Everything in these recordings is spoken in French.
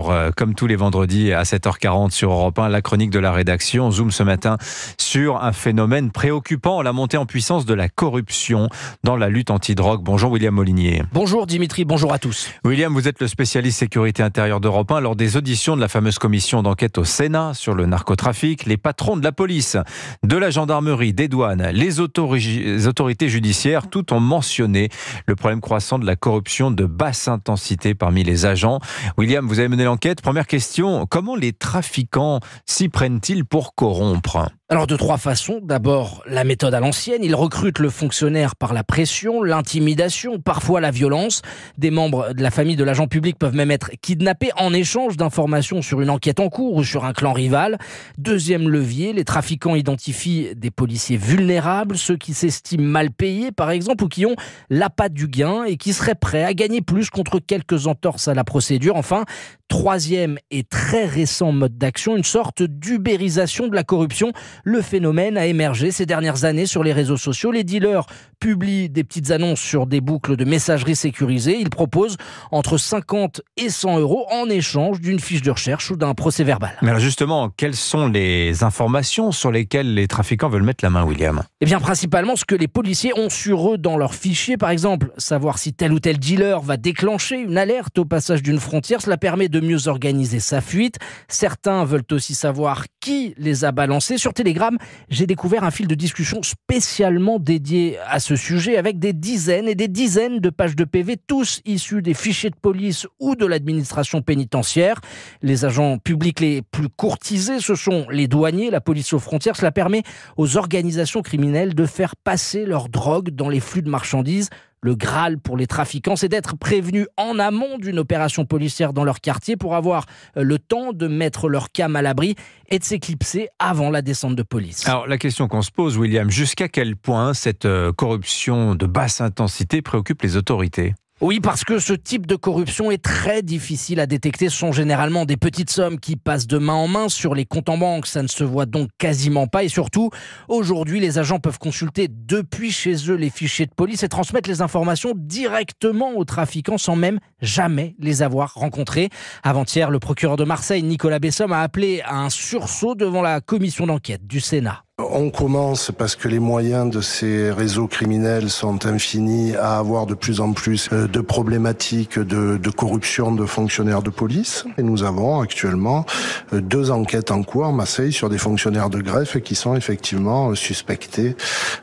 Alors, comme tous les vendredis à 7h40 sur Europe 1, la chronique de la rédaction zoom ce matin sur un phénomène préoccupant, la montée en puissance de la corruption dans la lutte anti-drogue. Bonjour William Molinier. Bonjour Dimitri, bonjour à tous. William, vous êtes le spécialiste sécurité intérieure d'Europe 1. Lors des auditions de la fameuse commission d'enquête au Sénat sur le narcotrafic, les patrons de la police, de la gendarmerie, des douanes, les autorités judiciaires, tout ont mentionné le problème croissant de la corruption de basse intensité parmi les agents. William, vous avez mené l'enquête. Première question, comment les trafiquants s'y prennent-ils pour corrompre ? Alors de trois façons. D'abord, la méthode à l'ancienne. Ils recrutent le fonctionnaire par la pression, l'intimidation, parfois la violence. Des membres de la famille de l'agent public peuvent même être kidnappés en échange d'informations sur une enquête en cours ou sur un clan rival. Deuxième levier, les trafiquants identifient des policiers vulnérables, ceux qui s'estiment mal payés par exemple ou qui ont l'appât du gain et qui seraient prêts à gagner plus contre quelques entorses à la procédure. Enfin, troisième et très récent mode d'action, une sorte d'ubérisation de la corruption. Le phénomène a émergé ces dernières années sur les réseaux sociaux. Les dealers publient des petites annonces sur des boucles de messagerie sécurisées. Ils proposent entre 50 et 100 euros en échange d'une fiche de recherche ou d'un procès-verbal. Mais alors justement, quelles sont les informations sur lesquelles les trafiquants veulent mettre la main, William ? Eh bien, principalement ce que les policiers ont sur eux dans leurs fichiers. Par exemple, savoir si tel ou tel dealer va déclencher une alerte au passage d'une frontière. Cela permet de mieux organiser sa fuite. Certains veulent aussi savoir qui les a balancés. Sur Telegram, j'ai découvert un fil de discussion spécialement dédié à ce sujet avec des dizaines et des dizaines de pages de PV, tous issus des fichiers de police ou de l'administration pénitentiaire. Les agents publics les plus courtisés, ce sont les douaniers, la police aux frontières. Cela permet aux organisations criminelles de faire passer leur drogue dans les flux de marchandises. Le Graal pour les trafiquants, c'est d'être prévenus en amont d'une opération policière dans leur quartier pour avoir le temps de mettre leur cam à l'abri et de s'éclipser avant la descente de police. Alors la question qu'on se pose, William, jusqu'à quel point cette corruption de basse intensité préoccupe les autorités ? Oui, parce que ce type de corruption est très difficile à détecter. Ce sont généralement des petites sommes qui passent de main en main sur les comptes en banque. Ça ne se voit donc quasiment pas. Et surtout, aujourd'hui, les agents peuvent consulter depuis chez eux les fichiers de police et transmettre les informations directement aux trafiquants sans même jamais les avoir rencontrés. Avant-hier, le procureur de Marseille, Nicolas Bessomme, a appelé à un sursaut devant la commission d'enquête du Sénat. On commence, parce que les moyens de ces réseaux criminels sont infinis, à avoir de plus en plus de problématiques de corruption de fonctionnaires de police. Et nous avons actuellement 2 enquêtes en cours à Marseille sur des fonctionnaires de greffe qui sont effectivement suspectés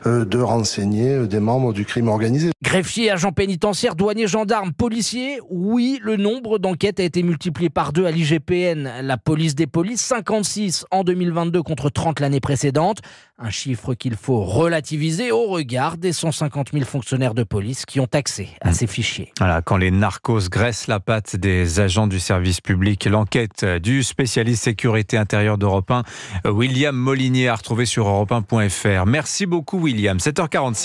de renseigner des membres du crime organisé. Greffiers, agents pénitentiaires, douaniers, gendarmes, policiers, oui, le nombre d'enquêtes a été multiplié par 2 à l'IGPN, la police des polices, 56 en 2022 contre 30 l'année précédente. Un chiffre qu'il faut relativiser au regard des 150 000 fonctionnaires de police qui ont accès à ces fichiers. Voilà, quand les narcos graissent la patte des agents du service public, l'enquête du spécialiste sécurité intérieure d'Europe 1, William Molinier, à retrouver sur europe1.fr. Merci beaucoup William, 7h46.